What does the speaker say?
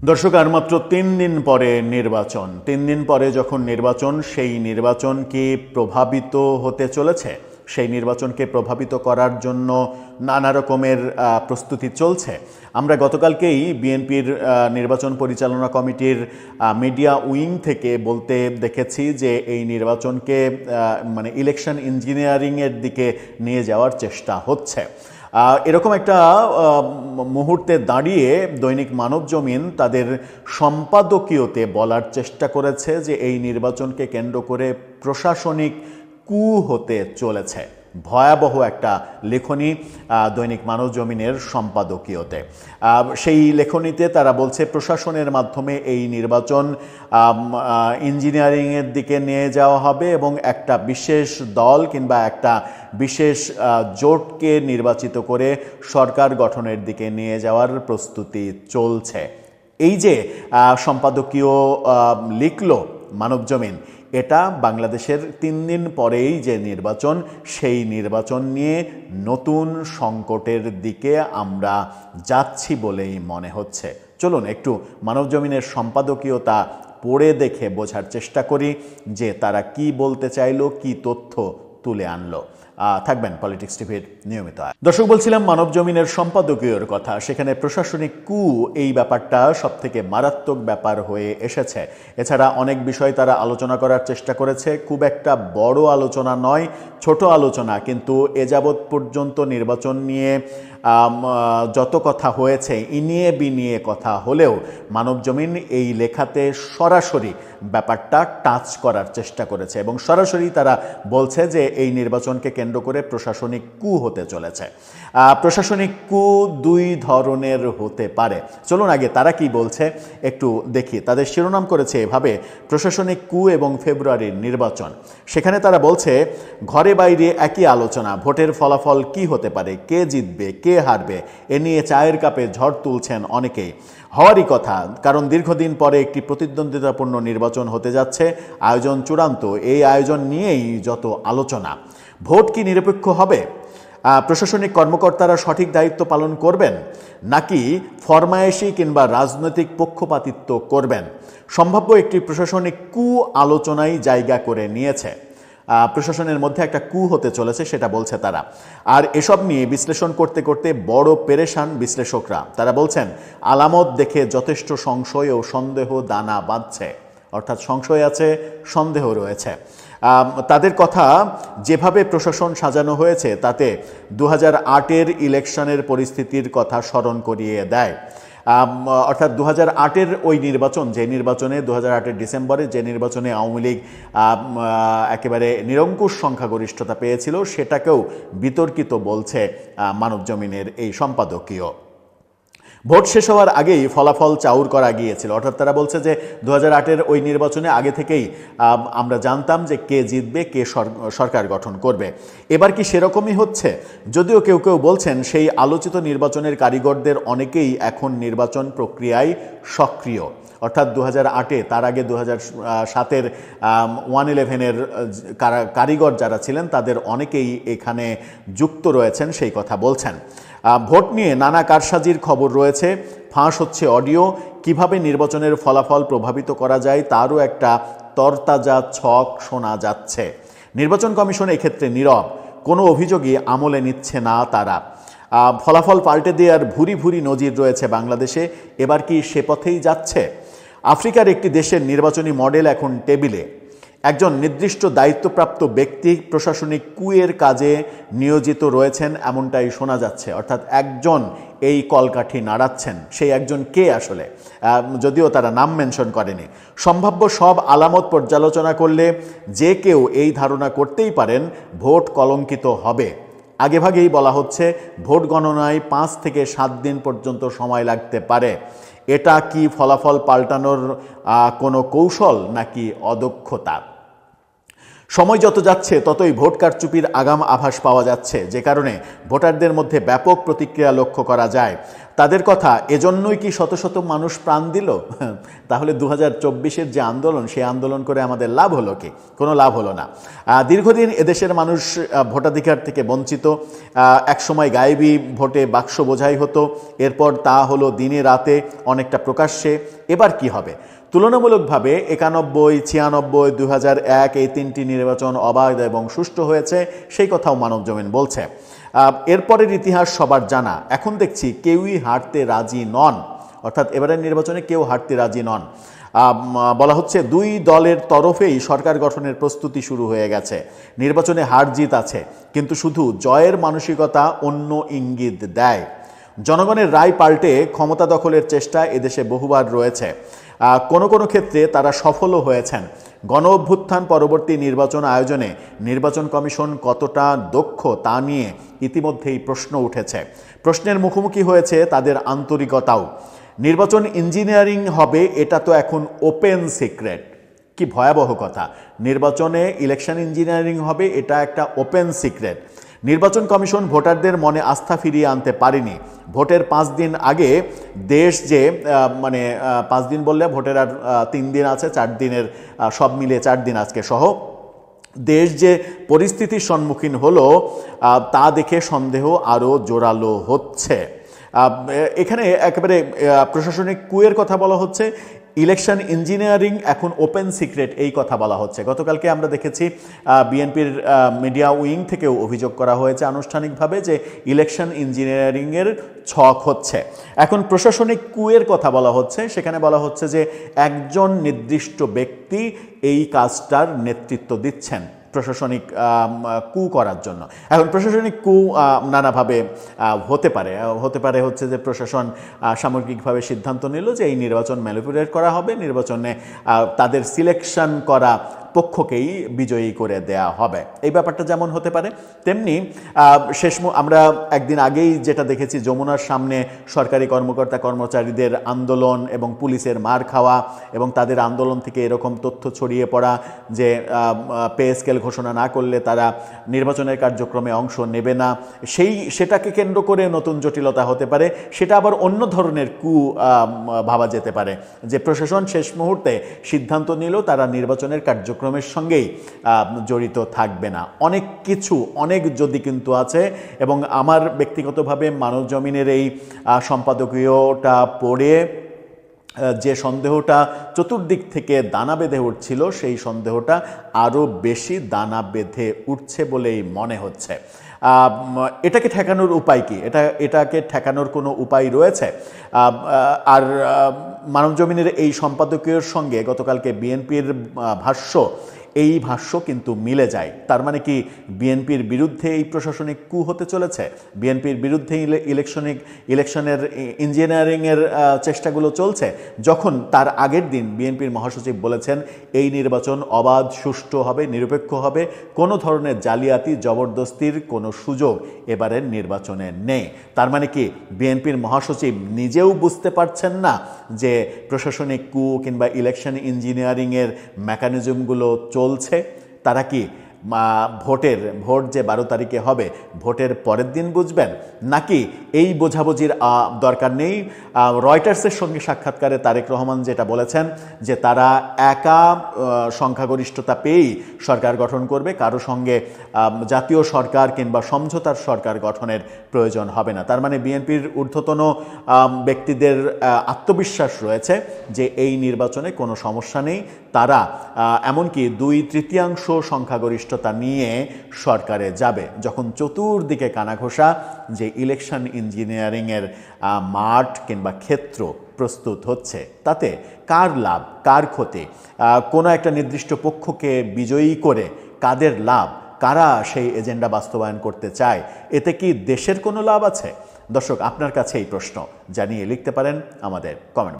দর্শক, আর মাত্র ৩ দিন পরে নির্বাচন। ৩ দিন পরে যখন নির্বাচন, সেই নির্বাচন কি প্রভাবিত হতে চলেছে? সেই নির্বাচনকে প্রভাবিত করার জন্য নানা রকমের প্রস্তুতি চলছে। আমরা গতকালকেই বিএনপির নির্বাচন পরিচালনা কমিটির মিডিয়া উইং থেকে বলতে দেখেছি যে এই নির্বাচনকে ইলেকশন ইঞ্জিনিয়ারিংয়ের দিকে নিয়ে যাওয়ার চেষ্টা হচ্ছে। এরকম একটা মুহূর্তে দাঁড়িয়ে দৈনিক মানবজমিন তাদের সম্পাদকীয়তে বলার চেষ্টা করেছে যে এই নির্বাচনকে কেন্দ্র করে প্রশাসনিক কূ হতে চলেছে। ভয়াবহ একটা লেখনী দৈনিক মানবজমিনের সম্পাদকীয়তে। সেই লেখনীতে তারা বলছে প্রশাসনের মাধ্যমে এই নির্বাচন ইঞ্জিনিয়ারিংয়ের দিকে নিয়ে যাওয়া হবে এবং একটা বিশেষ দল কিংবা একটা বিশেষ জোটকে নির্বাচিত করে সরকার গঠনের দিকে নিয়ে যাওয়ার প্রস্তুতি চলছে। এই যে সম্পাদকীয় লিখল মানবজমিন, এটা বাংলাদেশের ৩ দিন পরেই যে নির্বাচন, সেই নির্বাচন নিয়ে নতুন সংকটের দিকে আমরা যাচ্ছি বলেই মনে হচ্ছে। চলুন একটু মানবজমিনের সম্পাদকীয়তা পড়ে দেখে বোঝার চেষ্টা করি যে তারা কি বলতে চাইলো, কি তথ্য তুলে আনলো। থাকবেন পলিটিক্স টিভির নিয়মিত। দর্শক, বলছিলাম মানবজমিনের সম্পাদকীয়র কথা। সেখানে প্রশাসনিক কূ এই ব্যাপারটা সবথেকে মারাত্মক ব্যাপার হয়ে এসেছে। এছাড়া অনেক বিষয় তারা আলোচনা করার চেষ্টা করেছে। খুব একটা বড় আলোচনা নয়, ছোট আলোচনা, কিন্তু এ যাবৎ পর্যন্ত নির্বাচন নিয়ে যত কথা হয়েছে ইনিয়ে বিনিয়ে কথা হলেও মানবজমিন এই লেখাতে সরাসরি ব্যাপারটা টাচ করার চেষ্টা করেছে এবং সরাসরি তারা বলছে যে এই নির্বাচনকে কেন্দ্র করে প্রশাসনিক কূ হতে চলেছে। প্রশাসনিক কূ দুই ধরনের হতে পারে। চলুন আগে তারা কি বলছে একটু দেখি। তাদের শিরোনাম করেছে এভাবে, প্রশাসনিক কূ এবং ফেব্রুয়ারির নির্বাচন। সেখানে তারা বলছে ঘরে বাইরে একই আলোচনা, ভোটের ফলাফল কি হতে পারে, কে জিতবে কে হারবে এ নিয়ে চায়ের কাপে ঝড় তুলছেন অনেকেই। হওয়ারই কথা, কারণ দীর্ঘদিন পরে একটি প্রতিদ্বন্দ্বিতাপূর্ণ নির্বাচন হতে যাচ্ছে। আয়োজন চূড়ান্ত, এই আয়োজন নিয়েই যত আলোচনা। ভোট কি নিরপেক্ষ হবে? প্রশাসনিক কর্মকর্তারা সঠিক দায়িত্ব পালন করবেন নাকি ফরমায়েশি কিংবা রাজনৈতিক পক্ষপাতিত্ব করবেন? সম্ভাব্য একটি প্রশাসনিক কূ আলোচনায় জায়গা করে নিয়েছে। প্রশাসনের মধ্যে একটা কূ হতে চলেছে সেটা বলছে তারা। আর এসব নিয়ে বিশ্লেষণ করতে করতে বড় পেরেশান বিশ্লেষকরা। তারা বলছেন আলামত দেখে যথেষ্ট সংশয় ও সন্দেহ দানা বাঁধছে, অর্থাৎ সংশয় আছে, সন্দেহ রয়েছে। তাদের কথা, যেভাবে প্রশাসন সাজানো হয়েছে তাতে 2008-এর ইলেকশনের পরিস্থিতির কথা স্মরণ করিয়ে দেয়। অর্থাৎ 2008-এর ওই নির্বাচন, যে নির্বাচনে 2008-এর ডিসেম্বরে যে নির্বাচনে আওয়ামী লীগ একেবারে নিরঙ্কুশ সংখ্যাগরিষ্ঠতা পেয়েছিল, সেটাকেও বিতর্কিত বলছে মানবজমিনের এই সম্পাদকীয়। ভোট শেষ হওয়ার আগেই ফলাফল চাউর করা গিয়েছিল, অর্থাৎ তারা বলছে যে 2008-এর ওই নির্বাচনে আগে থেকেই আমরা জানতাম যে কে জিতবে, কে সরকার গঠন করবে। এবার কি সেরকমই হচ্ছে? যদিও কেউ কেউ বলছেন সেই আলোচিত নির্বাচনের কারিগরদের অনেকেই এখন নির্বাচন প্রক্রিয়ায় সক্রিয়, অর্থাৎ 2008-এ, তার আগে 2007-এর 111-এর কারিগর যারা ছিলেন তাদের অনেকেই এখানে যুক্ত রয়েছেন, সেই কথা বলছেন। ভোট নিয়ে নানা কারসাজির খবর রয়েছে, ফাঁস হচ্ছে অডিও, কিভাবে নির্বাচনের ফলাফল প্রভাবিত করা যায় তারও একটা তরতাজা ছক শোনা যাচ্ছে। নির্বাচন কমিশন এক্ষেত্রে নীরব, কোনো অভিযোগই আমলে নিচ্ছে না তারা। ফলাফল পাল্টে দেওয়ার ভুরি ভুরি নজির রয়েছে বাংলাদেশে। এবার কি সে পথেই যাচ্ছে? আফ্রিকার একটি দেশের নির্বাচনী মডেল এখন টেবিলে। একজন নির্দিষ্ট দায়িত্বপ্রাপ্ত ব্যক্তি প্রশাসনিক কূয়ের কাজে নিয়োজিত রয়েছেন এমনটাই শোনা যাচ্ছে, অর্থাৎ একজন এই কলকাঠি নাড়াচ্ছেন। সেই একজন কে আসলে, যদিও তারা নাম মেনশন করেনি। সম্ভাব্য সব আলামত পর্যালোচনা করলে যে কেউ এই ধারণা করতেই পারেন ভোট কলঙ্কিত হবে। আগেভাগেই বলা হচ্ছে ভোট গণনায় 5 থেকে 7 দিন পর্যন্ত সময় লাগতে পারে। এটা কি ফলাফল পাল্টানোর কোনো কৌশল নাকি অদক্ষতা? সময় যত যাচ্ছে ততই ভোট কারচুপির আগাম আভাস পাওয়া যাচ্ছে, যে কারণে ভোটারদের মধ্যে ব্যাপক প্রতিক্রিয়া লক্ষ্য করা যায়। তাদের কথা এজন্যই কি শত শত মানুষ প্রাণ দিল? তাহলে 2024-এর যে আন্দোলন, সেই আন্দোলন করে আমাদের লাভ হলো কি? কোনো লাভ হলো না। দীর্ঘদিন এদেশের মানুষ ভোটাধিকার থেকে বঞ্চিত। একসময় গায়েবী ভোটে বাক্স বোঝাই হতো, এরপর তা হলো দিনে রাতে, অনেকটা প্রকাশ্যে। এবার কি হবে? তুলনামূলকভাবে 91, 96, 2001 এই 3টি নির্বাচন অবাধ এবং সুষ্ঠু হয়েছে, সেই কথাও মানবজমিন বলছে। এরপরের ইতিহাস সবার জানা। এখন দেখছি কেউই হারতে রাজি নন, অর্থাৎ এবারের নির্বাচনে কেউ হারতে রাজি নন। বলা হচ্ছে দুই দলের তরফেই সরকার গঠনের প্রস্তুতি শুরু হয়ে গেছে। নির্বাচনে হার জিত আছে, কিন্তু শুধু জয়ের মানসিকতা অন্য ইঙ্গিত দেয়। জনগণের রায় পাল্টে ক্ষমতা দখলের চেষ্টা এদেশে বহুবার রয়েছে। কোনো কোনো ক্ষেত্রে তারা সফলও হয়েছেন। গণ অভ্যুত্থান পরবর্তী নির্বাচন আয়োজনে নির্বাচন কমিশন কতটা দক্ষ তা নিয়ে ইতিমধ্যেই প্রশ্ন উঠেছে। প্রশ্নের মুখোমুখি হয়েছে তাদের আন্তরিকতাও। নির্বাচন ইঞ্জিনিয়ারিং হবে, এটা তো এখন ওপেন সিক্রেট। কি ভয়াবহ কথা! নির্বাচনে ইলেকশন ইঞ্জিনিয়ারিং হবে, এটা একটা ওপেন সিক্রেট। নির্বাচন কমিশন ভোটারদের মনে আস্থা ফিরিয়ে আনতে পারেনি। ভোটের 5 দিন আগে দেশ যে 5 দিন বললে ভোটের আর 3 দিন আছে, 4 দিনের সব মিলিয়ে 4 দিন আজকে সহ, দেশ যে পরিস্থিতির সম্মুখীন হলো তা দেখে সন্দেহ আরও জোরালো হচ্ছে। এখানে একেবারে প্রশাসনিক কুয়ের কথা বলা হচ্ছে। ইলেকশন ইঞ্জিনিয়ারিং এখন ওপেন সিক্রেট, এই কথা বলা হচ্ছে। গতকালকে আমরা দেখেছি বিএনপির মিডিয়া উইং থেকেও অভিযোগ করা হয়েছে আনুষ্ঠানিকভাবে যে ইলেকশন ইঞ্জিনিয়ারিংয়ের ছক হচ্ছে। এখন প্রশাসনিক কুয়ের কথা বলা হচ্ছে। সেখানে বলা হচ্ছে যে একজন নির্দিষ্ট ব্যক্তি এই কাজটার নেতৃত্ব দিচ্ছেন প্রশাসনিক কু করার জন্য। এখন প্রশাসনিক কু নানাভাবে হতে পারে হচ্ছে যে প্রশাসন সামগ্রিকভাবে সিদ্ধান্ত নিল যে এই নির্বাচন ম্যানিপুলেট করা হবে, নির্বাচনে তাদের সিলেকশন করা পক্ষকেই বিজয়ী করে দেয়া হবে। এই ব্যাপারটা যেমন হতে পারে, তেমনি আমরা একদিন আগেই যেটা দেখেছি, যমুনার সামনে সরকারি কর্মকর্তা কর্মচারীদের আন্দোলন এবং পুলিশের মার খাওয়া এবং তাদের আন্দোলন থেকে এরকম তথ্য ছড়িয়ে পড়া যে পে স্কেল ঘোষণা না করলে তারা নির্বাচনের কার্যক্রমে অংশ নেবে না, সেটাকে কেন্দ্র করে নতুন জটিলতা হতে পারে। সেটা আবার অন্য ধরনের কু ভাবা যেতে পারে, যে প্রশাসন শেষ মুহূর্তে সিদ্ধান্ত নিল তারা নির্বাচনের কার্যক্রমের সঙ্গেই জড়িত থাকবে না। অনেক যদি কিন্তু আছে। এবং আমার ব্যক্তিগতভাবে মানবজমিনের এই সম্পাদকীয়টা পড়ে যে সন্দেহটা চতুর্দিক থেকে দানা বেঁধে উঠছিল, সেই সন্দেহটা আরও বেশি দানা বেঁধে উঠছে বলেই মনে হচ্ছে। এটাকে ঠেকানোর উপায় কি? এটাকে ঠেকানোর কোনো উপায় রয়েছে? আর মানবজমিনের এই সম্পাদকীয়র সঙ্গে গতকালকে বিএনপির ভাষ্য, এই ভাষ্য কিন্তু মিলে যায়। তার মানে কি বিএনপির বিরুদ্ধে এই প্রশাসনিক কু হতে চলেছে? বিএনপির বিরুদ্ধে ইলেকশনের ইঞ্জিনিয়ারিংয়ের চেষ্টাগুলো চলছে, যখন তার আগের দিন বিএনপির মহাসচিব বলেছেন এই নির্বাচন অবাধ, সুষ্ঠু হবে, নিরপেক্ষ হবে, কোনো ধরনের জালিয়াতি জবরদস্তির কোনো সুযোগ এবারের নির্বাচনে নেই। তার মানে কি বিএনপির মহাসচিব নিজেও বুঝতে পারছেন না যে প্রশাসনিক কু কিংবা ইলেকশন ইঞ্জিনিয়ারিংয়ের মেকানিজমগুলো চলছে? তারা কি ভোট যে 12 তারিখে হবে, ভোটের পরের দিন বুঝবেন? নাকি এই বোঝাবুঝির দরকার নেই? রয়টার্সের সঙ্গে সাক্ষাৎকারে তারেক রহমান যেটা বলেছেন যে তারা একা সংখ্যাগরিষ্ঠতা পেয়েই সরকার গঠন করবে, কারো সঙ্গে জাতীয় সরকার কিংবা সমঝোতার সরকার গঠনের প্রয়োজন হবে না। তার মানে বিএনপির ঊর্ধ্বতন ব্যক্তিদের আত্মবিশ্বাস রয়েছে যে এই নির্বাচনে কোনো সমস্যা নেই। তারা এমনকি 2/3 সংখ্যাগরিষ্ঠতা নিয়ে সরকারে যাবে। যখন চতুর্দিকে কানাঘোষা যে ইলেকশন ইঞ্জিনিয়ারিংয়ের মাঠ কিংবা ক্ষেত্র প্রস্তুত হচ্ছে, তাতে কার লাভ, কার ক্ষতি? কোনো একটা নির্দিষ্ট পক্ষকে বিজয়ী করে কাদের লাভ? কারা সেই এজেন্ডা বাস্তবায়ন করতে চায়? এতে কি দেশের কোনো লাভ আছে? দর্শক, আপনার কাছে এই প্রশ্ন জানিয়ে লিখতে পারেন আমাদের কমেন্ট।